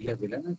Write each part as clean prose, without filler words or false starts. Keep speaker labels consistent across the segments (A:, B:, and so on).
A: ଇଏ ପିଲା ନା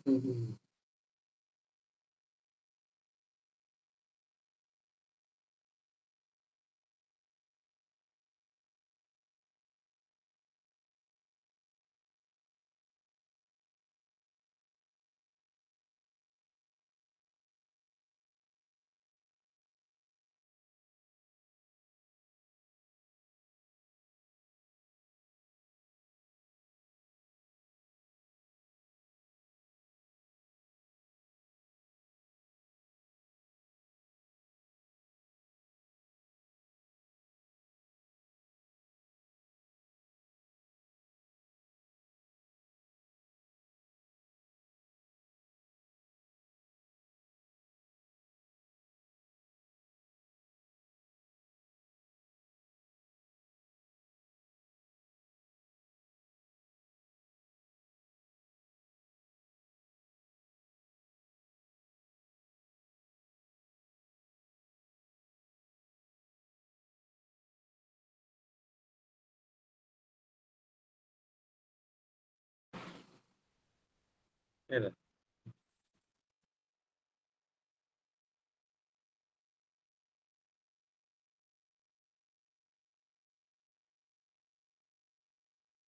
A: ହେଲା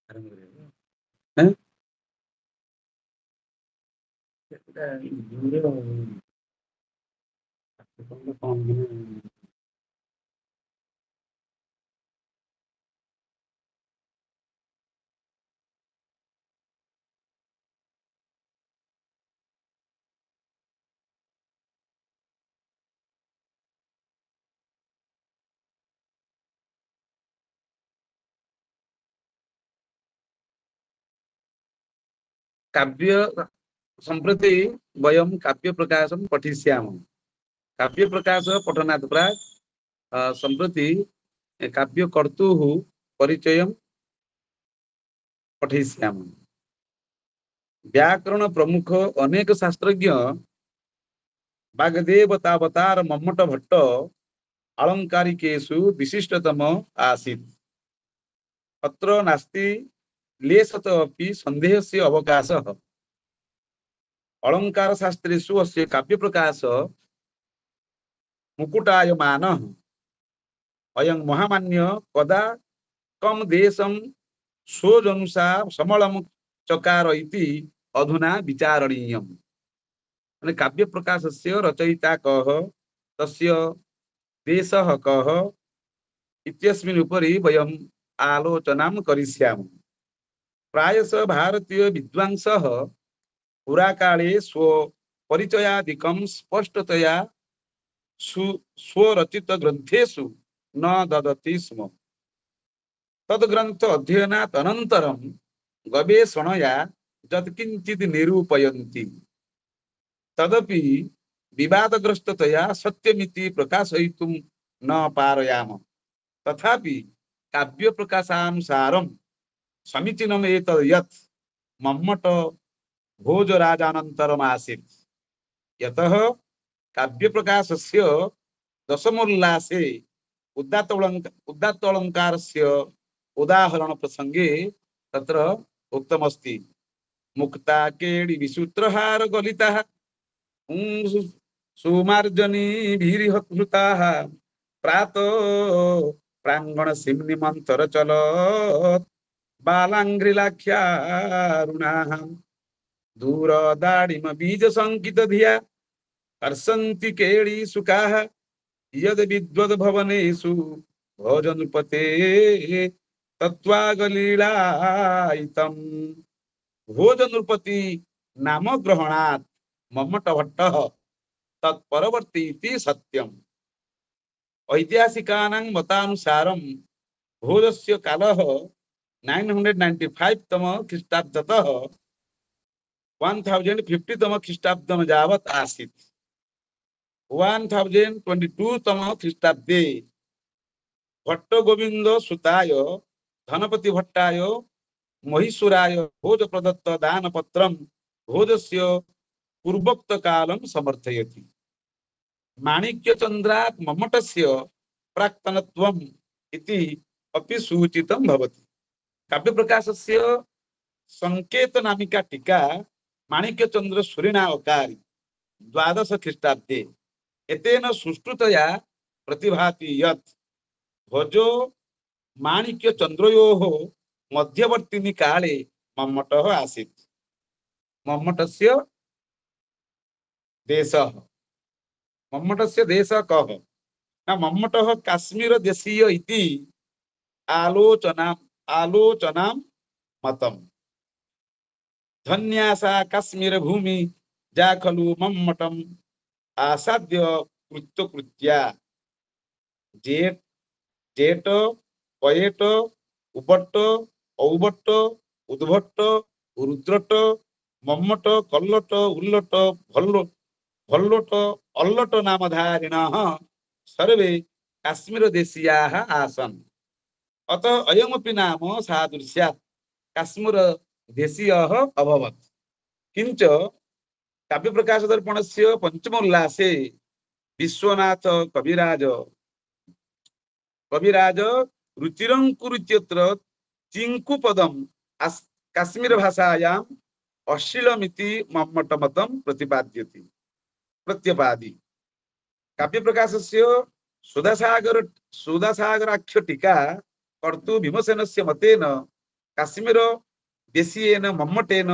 A: ଆରମ୍ଭ କରିବା ଆଁ ସେଟା ଦୂର କଣ ମାନେ काव्य सम्प्रति वयं काव्य प्रकाशं पठिष्यामः काव्य प्रकाश पठनात् प्राक् सम्प्रति काव्य कर्तुः परिचयं पठिष्यामः व्याकरण प्रमुख अनेक शास्त्रज्ञ वाग्देवतावतार मम्मट भट्ट आलंकारिकेषु विशिष्टतम आसीत् अत्र नास्ति लेशत अपि सन्देहस्य अवकाशः अलंकार शास्त्रेषु अस्य काव्य प्रकाश मुकुटायमानः अयं महामान्य कदा कम देशं सोजनुषा समलम चकार इति अधुना विचारणीयम् माने काव्य प्रकाशस्य रचयिता कः तस्य देशः कः इत्यस्मिन् उपरि वयम् आलोचनां करिष्यामः प्रायशः भारतीय विद्वांसः पुराकाले स्व परिचयादिकं स्पष्टतया स्वरचित ग्रन्थेषु न ददति स्म तद्ग्रन्थ अध्ययनात् अनन्तरं गवेषणया यत्किञ्चित् निरूपयन्ति तदपि विवादग्रस्ततया सत्यमिति प्रकाशयितुं न पारयामः तथापि काव्य प्रकाशानुसारं समीचीनम् एतत् यत् मम्मट भोजराजानन्तरम् आसीत् यतः काव्य प्रकाशस्य दशमोल्लासे उदात्त अलङ्कारस्य उदाहरण प्रसंगे तत्र उक्तमस्ति मुक्ता केळि विसूत्रहार गलिताः सुमार्जनी भीरिहृताः प्रातो प्रांगण सिम्नि मंतर चलत बालांग्रिलाख्यारुणाः दूर दाड़िम बीज संकित धिया कर्षन्ति केळि सुकाः यद विद्वद भवनेषु भोजनपते तत्त्वागलीलायितम् भोजनृपति नाम ग्रहणात् मम्मट भट्टः तत्परवर्ती इति सत्यम् ऐतिहासिकानां मतानुसारं भोजस्य कालः 995 तम ख्रीष्टाब्दतः 1050 तम ख्रीष्टाब्दं यावत् आसीत् 1022 तम ख्रीष्टाब्दे भट्ट गोविंद सुताय धनपति भट्टाय महिषुराय भोज प्रदत्त दान पत्रं भोजस्य पूर्वोक्त कालं समर्थयति माणिक्य चंद्रात् मम्मटस्य प्राक्तनत्वम् इति अपि सूचितं भवति काव्य प्रकाशस्य संकेत नामिका टीका माणिक्य चंद्र सूरिणा अकारी द्वादश ख्रीष्टाब्दे एतेन सुष्ठुतया प्रतिभाति यत् भोजो माणिक्य चंद्रयोः मध्यवर्तिनि काले मम्मटः आसीत्। मम्मटस्य देशः, मम्मटस्य देशः कः न मम्मटः काश्मीर देशीय इति आलोचना आलोचना मतम्। धन्यासा काश्मीर भूमि जा खलु मम्मटम् आसाद्य कृत्यकृत्या जेट जेट पयेट उपट्ट औबट्ट उद्भट्ट रुद्रट मम्मट कल्लट उल्लट भल्लो भल्लोट अल्लट नामधारिणः सर्वे काश्मीर देशीयाः आसन्। अतः अयमपि नाम सादृश्यात् काश्मीर देशीयः अभवत्। किंच काव्य प्रकाश दर्पणस्य पंचम उल्लासे विश्वनाथ कविराज रुचिरंकुरुच्यत्र चिंकु पदम काश्मीर भाषायाम् अश्लीलमिति मम्मटमतं प्रत्यपादि। काव्य प्रकाशस्य सुधासागराख्य टीका कर्तु भीमसेनस्य मतेन काश्मीर देशीयेन मम्मटेन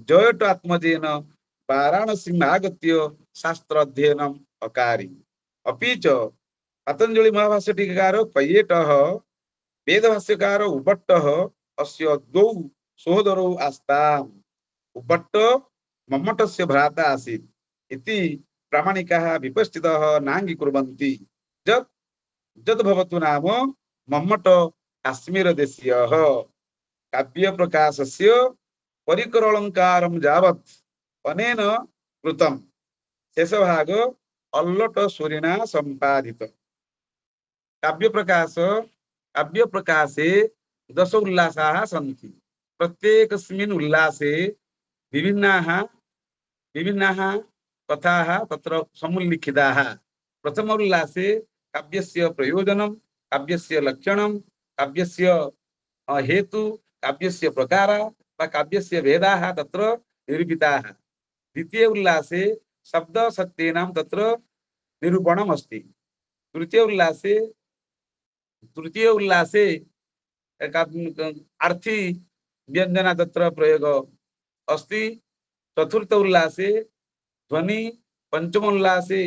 A: जयटात्मजेन वाराणसीम् आगत्य शास्त्र अध्ययनम् अकारी। अपि च पतंजलि महाभाष्य टीकाकार पय्येटः वेद भाष्यकार उबट्टः अस्य द्वौ सहोदरौ आस्ताम्। उबट्ट मम्मटस्य भ्राता आसीत् इति प्रामाणिकाः विपश्चितः नाङ्गीकुर्वन्ति। यत् यद् भवतु नाम मम्मट काश्मीर देशीयः। काव्य प्रकाशस्य परिकरालंकारं यावत् अनेन कृतं शेषभाग अल्लट सूरिणा संपादित। काव्य प्रकाशे दश उल्लासाः सन्ति। प्रत्येकस्मिन् उल्लासे विभिन्नाः कथाः तत्र समुल्लिखिताः। प्रथम उल्लासे काव्यस्य प्रयोजनं, काव्यस्य लक्षणं, काव्यस्य हेतु, काव्यस्य प्रकार वा काव्यस्य भेदाः तत्र निरूपिताः। द्वितीय उल्लासे शब्द सत्येनां तत्र निरूपणम् अस्ति। तृतीय उल्लासे अर्थी व्यंजना तत्र प्रयोग अस्ति। चतुर्थ उल्लासे ध्वनि, पंचम उल्लासे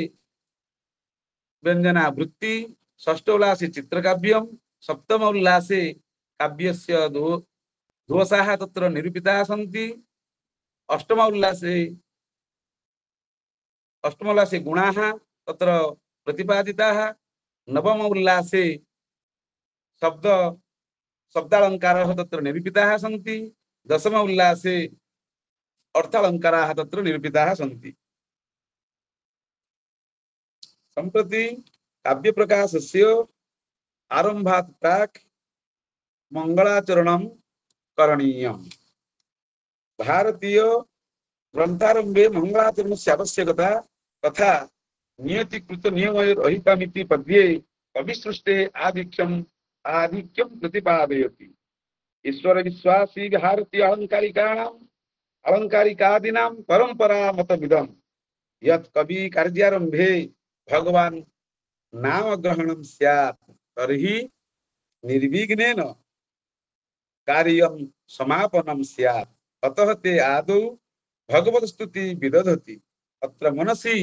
A: व्यंजना वृत्ति, षष्ठ उल्लासे चित्रकाव्यम, सप्तम उल्लासे काव्यस्य दोषाः तत्र निरूपिताः सन्ति। अष्टम उल्लासे गुणाः तत्र प्रतिपादिताः। नवम उल्लासे शब्दालंकाराः तत्र निरूपिताः सन्ति। दशम उल्लासे अर्थालंकाराः तत्र निरूपिताः सन्ति। सम्प्रति काव्य प्रकाशस्य आरम्भात् प्राक् मंगलाचरणं करणीयम्। भारतीय ग्रंथारंभे मंगलाचरणस्य आवश्यकता तथा नियतिकृत नियमैरहितमिति पद्ये कविसृष्टे आधिक्यं प्रतिपादयति। ईश्वर विश्वासी भारतीय अलंकारिकादीनां परंपरा मतमिदं यत् कवि कार्यारंभे भगवान् नाम ग्रहणं स्यात् तर्हि निर्विघ्नेन कार्यं समापनं स्यात्। अतः ते आदौ भगवत स्तुति विदधति। अत्र मनसि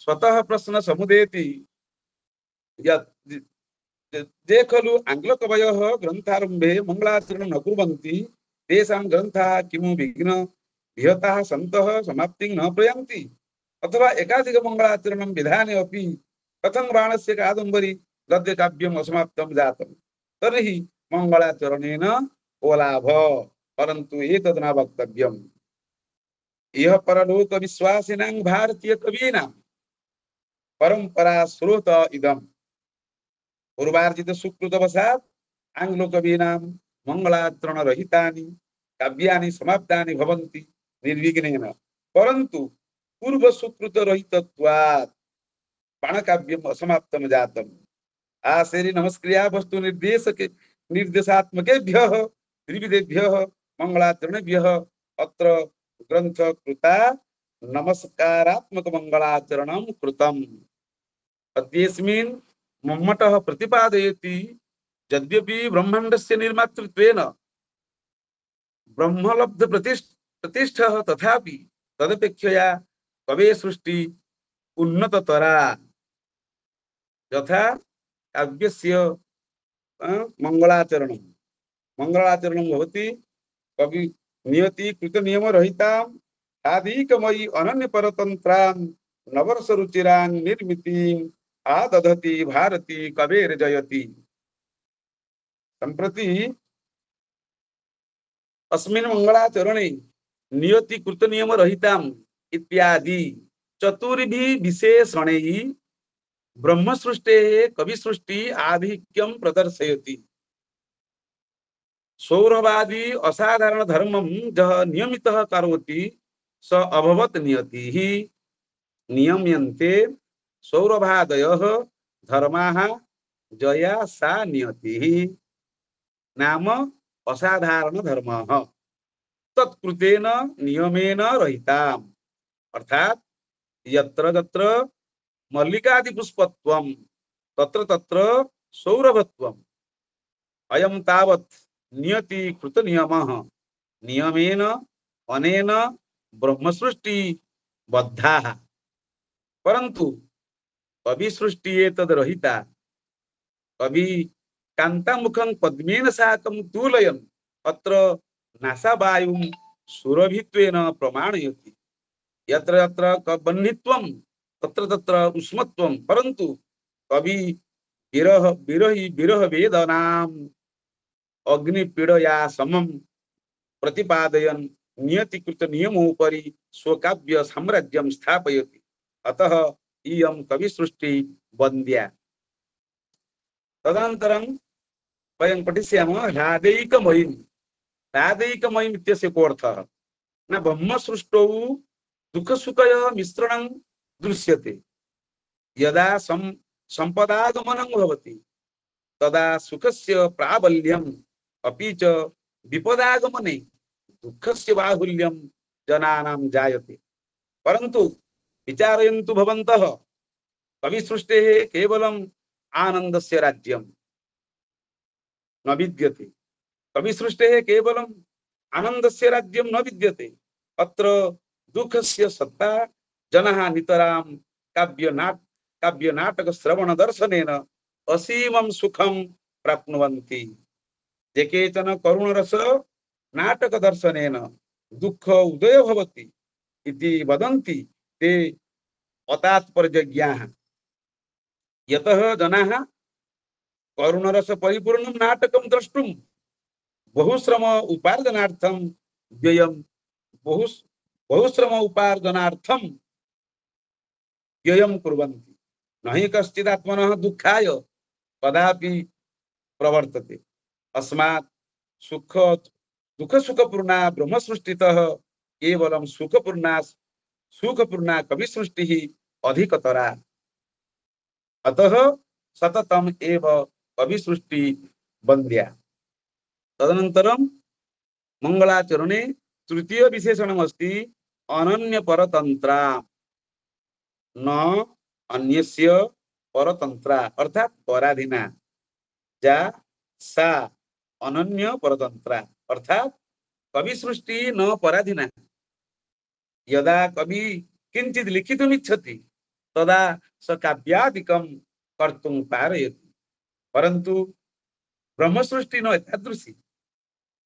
A: स्वतः प्रश्न समुदेति यत् जे खलु आंग्ल कवयः ग्रंथारंभे मंगलाचरणं न कुर्वन्ति तेषां ग्रन्थाः किमु विघ्न विहताः सन्तः समाप्तिं न प्रयान्ति। अथवा एकाधिक मंगलाचरणं विधाने अपि कथं बाणस्य कादम्बरी गद्य काव्यम् असमाप्तं जातं तर्हि मंगलाचरणेन को लाभ, परन्तु एतद् न वक्तव्यम्। इह परलोक विश्वासिनां भारतीय कवीनां परंपरा स्रोत इदम्। पूर्वार्जित सुकृतवशात् आंग्ल कवीनां मंगलाचरण रहितानि काव्यानि समाप्तानि भवन्ति निर्विघ्नेन, परन्तु पूर्व सुकृत रहितत्वात् बाणकाव्यम् असमाप्तं जातम्। आशेरि नमस्क्रिया वस्तु निर्देशात्मकेभ्यः त्रिविधेभ्यः मंगलाचरणेभ्यः अत्र ग्रंथ कृता नमस्कारात्मक मंगलाचरणं कृतम् अद्यस्मिन् मम्मटः प्रतिपादयति यद्यपि ब्रह्माण्डस्य निर्मातृत्वेन ब्रह्मलब्ध प्रतिष्ठः तथापि तदपेक्षया कवे सृष्टि उन्नततरा यथा काव्यस्य मंगलाचरणं मंगलाचरणं भवति कवि नियति कृत नियम रहितां आदिकमयी अनन्य परतंत्रां नवरस रुचिरां निर्मितिं आदधति भारती कवेर जयति संप्रति अस्मिन् मंगलाचरणे नियति कृत नियम रहितां इत्यादि चतुर्भिः विशेषणैः ब्रह्म सृष्टेः कवि सृष्टि आधिक्यं प्रदर्शयति सौरवादी असाधारण धर्मं जः नियमितः करोति स अभवत् नियतिः नियम्यन्ते सौरभादयः धर्माः जया सा नियतिः नाम असाधारण धर्मः तत्कृतेन नियमेन रहिताम् अर्थात यत्र तत्र मल्लिकादि पुष्पत्वं तत्र तत्र सौरभत्वम् अयं तावत् नियति कृत नियमः नियमेन अनेन ब्रह्मसृष्टि बद्धाः परन्तु कवि सृष्टि एतद् रहिता कवि कान्तामुखं पद्मेन साकं तूलयन् अत्र नासावायुं सुरभित्वेन प्रमाणयति यत्र यत्र बह्नित्वं तत्र तत्र उष्मत्वं परन्तु कवि विरह वेदनाम् अग्निपीडया समं प्रतिपादयन् नियतिकृत नियमोपरि स्वकाव्य साम्राज्यं स्थापयति अतः इयं कवि सृष्टि वन्द्या तदनन्तरं वयं पठिष्यामः राधैकमयीम् इत्यस्य को अर्थः न ब्रह्म सृष्टौ दुःखसुखयोः मिश्रणं दृश्यते यदा संपदागमनं भवति तदा सुखस्य प्राबल्यम् अपि च विपदागमने दुःखस्य बाहुल्यं जनानां जायते परन्तु विचारयन्तु भवन्तः कविसृष्टेः केवलम् आनन्दस्य राज्यं न विद्यते कविसृष्टेः केवलम् आनन्दस्य राज्यं न विद्यते अत्र दुःखस्य सत्ता जनाः नितरां काव्यनाटक श्रवण दर्शनेन असीमं सुखं प्राप्नुवन्ति ये केचन करुणरस नाटक दर्शनेन दुःख उदय भवति इति वदन्ति ते अतात्पर्यज्ञाः यतः जनाः करुणरस परिपूर्णं नाटकं द्रष्टुं बहुश्रम उपार्जनार्थं व्ययं बहु बहुश्रम उपार्जनार्थं व्ययं कुर्वन्ति न हि कश्चिदात्मनः दुःखाय कदापि प्रवर्तते अस्मात् सुख दुःख सुखपूर्णा ब्रह्म सृष्टितः केवलं सुखपूर्णा कवि सृष्टिः अधिकतरा अतः सततम् एव कवि सृष्टि वन्द्या तदनन्तरं मंगलाचरणे तृतीय विशेषणमस्ति अनन्य परतंत्रा न अन्यस्य परतंत्रा अर्थात पराधीना जा सा अनन्य परतंत्रा अर्थात कवि सृष्टि न पराधीना यदा कवि किंचित लिखितुमिच्छति तदा स काव्यादिकं कर्तुं पारयति परन्तु ब्रह्म सृष्टि न एतादृशी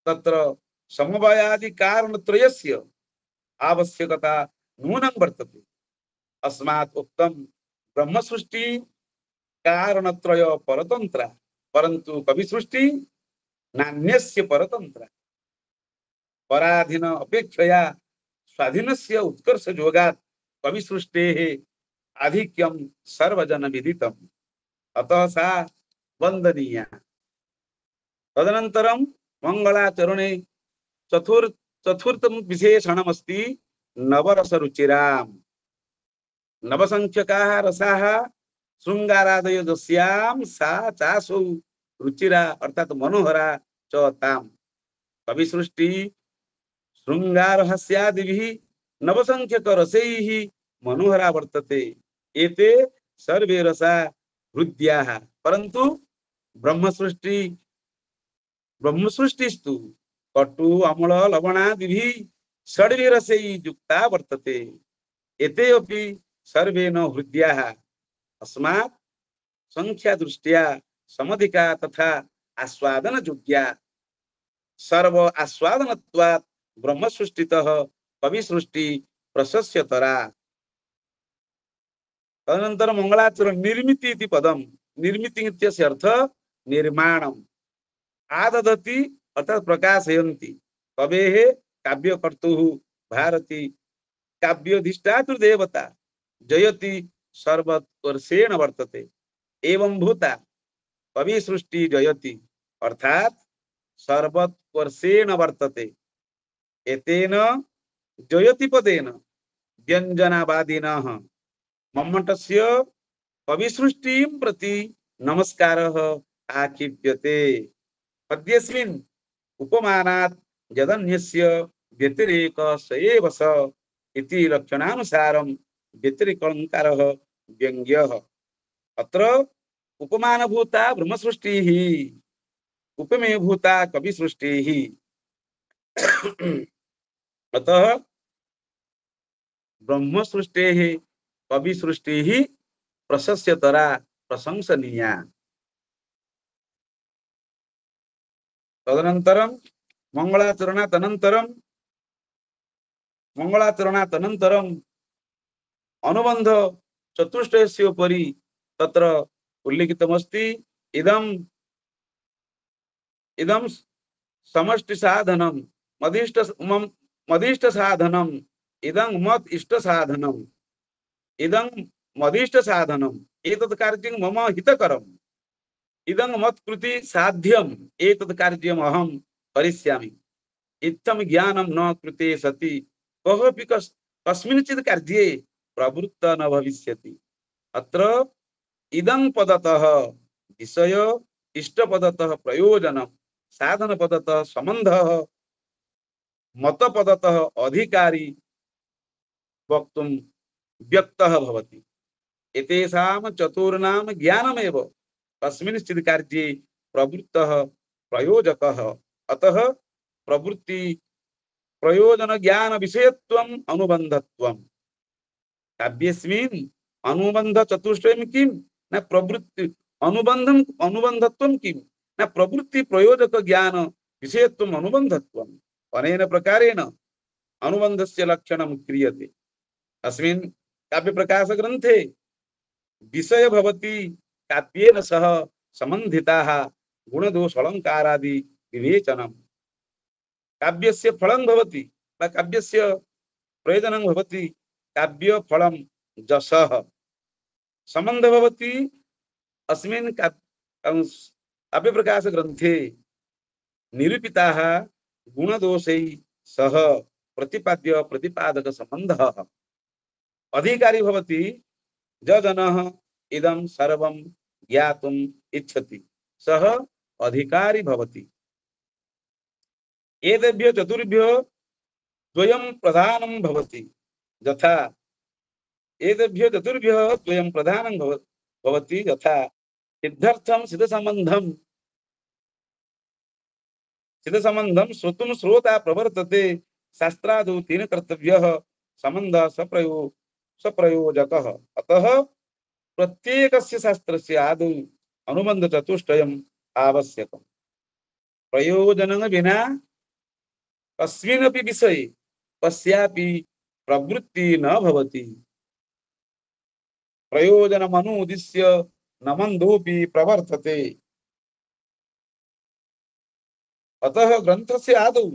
A: तत्र समवायादि कारणत्रयस्य आवश्यकता नूनं वर्तते अस्मात् उक्तं ब्रह्म सृष्टि कारणत्रय परतंत्र परन्तु कवि सृष्टि नान्यस्य परतंत्र पराधीन अपेक्षया स्वाधीनस्य उत्कर्ष जोगात् कवि सृष्टेः आधिक्यं सर्वजन विदितम् अतः सा वन्दनीया तदनन्तरं मंगलाचरणे चतुर्थं विशेषणमस्ति नवरसरुचिराम् नवसंख्यकाः रसाः शृंगारादयो दस्यां सा चासौ रुचिरा अर्थात मनोहरा च ताम कवि सृष्टि श्रृंगार हास्यादिभिः नवसंख्यक रसैः मनोहरा वर्तते। एते सर्वे रसा हृद्याः। परंतु ब्रह्म सृष्टि ब्रह्मसृष्टिस्तु कटु अम्ल लवणादिभिः षड्भिरसैः युक्ता वर्तते। एते अपि सर्वे न हृद्याः। अस्मात् संख्या दृष्ट्या समधिका तथा आस्वादन योग्या। सर्व आस्वादनत्वात् ब्रह्म सृष्टितः कवि सृष्टि प्रशस्यतरा। तदनंतर मंगलाचरण निर्मिति इति पदम। निर्मिति इत्यस्य अर्थ निर्माणम। आददति अर्थात प्रकाशयन्ति। कवेः काव्यकर्तुः भारती काव्योधिष्ठातृदेवता जयति सर्वोत्कर्षेण वर्तते। एवं भूता कवि सृष्टि जयति अर्थात सर्वोत्कर्षेण वर्तते। एतेन जयति पदेन व्यंजनावादिनः मम्मटस्य कवि सृष्टिं प्रति नमस्कारः आकीप्यते। पद्यस्मिन् उपमानात् यदन्यस्य व्यतिरेक स एव स इति लक्षणानुसारं व्यतिरेकालङ्कारः व्यङ्ग्यः। अत्र उपमानभूता ब्रह्मसृष्टिः उपमेयभूता कविसृष्टिः। अतः ब्रह्मसृष्टेः कविसृष्टिः प्रशस्यतरा प्रशंसनीया। तदनन्तरं मंगलाचरणात् अनुबंध चतुष्टयस्य उपरि तत्र उल्लिखितमस्ति। इदं इदं समष्टि साधनम मदिष्ट साधनम इदं मत इष्ट साधनम इदं मदिष्ट साधनम एतत् कार्यं मम हितकरम इदं मत्कृति साध्यम एतत् कार्यम् अहं करिष्यामि। इत्थं ज्ञानं न कृते सति कोऽपि कस्मिंश्चित् कार्ये प्रवृत्त न भविष्यति। अत्र इदं पदतः विषय इष्ट पदतः प्रयोजनं साधन पदतः संबंधः मत पदतः अधिकारी वक्तुं व्यक्तः भवति। एतेषां चतुर्णां ज्ञानमेव कस्मिंश्चित् कार्ये प्रवृत्तः प्रयोजकः। अतः प्रवृत्ति प्रयोजन ज्ञान विषयत्वम् अनुबंधत्वम्। काव्यस्मिन् अनुबंध चतुष्टयं किं न प्रवृत्ति अनुबंधत्वं किं न प्रवृत्ति प्रयोजक ज्ञान विषयत्वम् अनुबंधत्वम्। अनेन प्रकारेण अनुबंधस्य लक्षणं क्रियते। अस्मिन् काव्य प्रकाश ग्रंथे विषय भवति काव्येन सह संबंधिताः गुणदोष अलंकारादि विवेचनम्। काव्यस्य फलं भवति वा काव्यस्य प्रयोजनं भवति काव्य फलं जसः। संबंध भवति अस्मिन् काव्य प्रकाश ग्रंथे निरूपिताः गुणदोषैः सह प्रतिपाद्य प्रतिपादक संबंधः। अधिकारी भवति जनः इदं सर्वं ज्ञातुम् इच्छति सः अधिकारी भवति। एतेभ्यः चतुर्भ्यः द्वयं प्रधानं भवति। यथा एतेभ्यः चतुर्भ्यः द्वयं प्रधानं भवति यथा सिद्धर्थं सिद्धसंबंधं श्रोतुं श्रोता प्रवर्तते। शास्त्रादौ तेन कर्तव्यः संबंधः सप्रयोजकः। अतः प्रत्येकस्य शास्त्रस्य आदौ अनुबंध चतुष्टयम् आवश्यकम्। प्रयोजनं विना कस्मिन्नपि विषये कस्यापि प्रवृत्ति न भवति। प्रयोजनमनुदिश्य न मन्दोऽपि प्रवर्तते। अतः ग्रंथस्य आदौ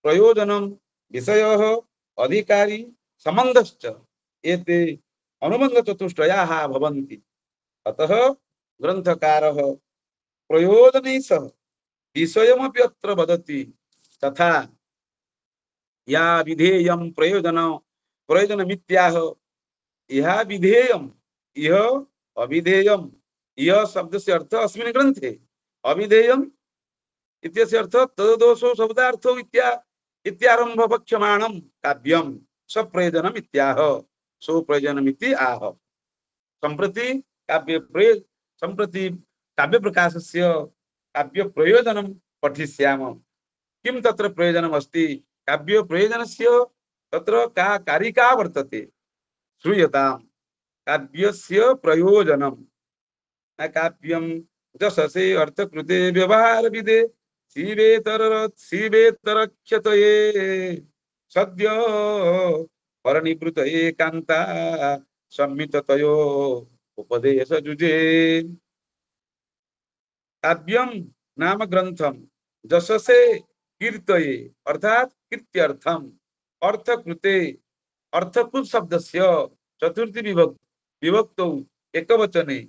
A: प्रयोजनं विषयः अधिकारी संबंधश्च एते अनुबंध चतुष्टयाः भवन्ति। अतः ग्रंथकारः प्रयोजनैः सह विषयमपि अत्र वदति। तथा या विधेयं प्रयोजनमित्याह यह विधेयं यह अविधेयं यह शब्दस्य अर्थ अस्मिन् ग्रन्थे अविधेयं इत्यस्य अर्थ तदोषो शब्दार्थो इत्यारंभ वक्ष्यमाणं काव्यम सप्रयोजनम इत्याह सो प्रयोजनम इति आह संप्रति काव्य प्रयोग संप्रति काव्य प्रकाशस्य काव्य प्रयोजनं पठिष्यामः किं तत्र प्रयोजनम् अस्ति काव्य प्रयोजनस्य तत्र का कारिका वर्तते श्रूयताम् काव्यस्य प्रयोजनं न काव्यं जससे अर्थकृते व्यवहार विदे शिवेतरक्षतये सद्य परनिवृतये कान्ता संमिततयो उपदेश जुजे काव्यम नाम ग्रंथम जससे कीर्तये अर्थात कीर्त्यर्थम अर्थकृते अर्थकृत शब्दस्य चतुर्थी विभक्तौ एकवचने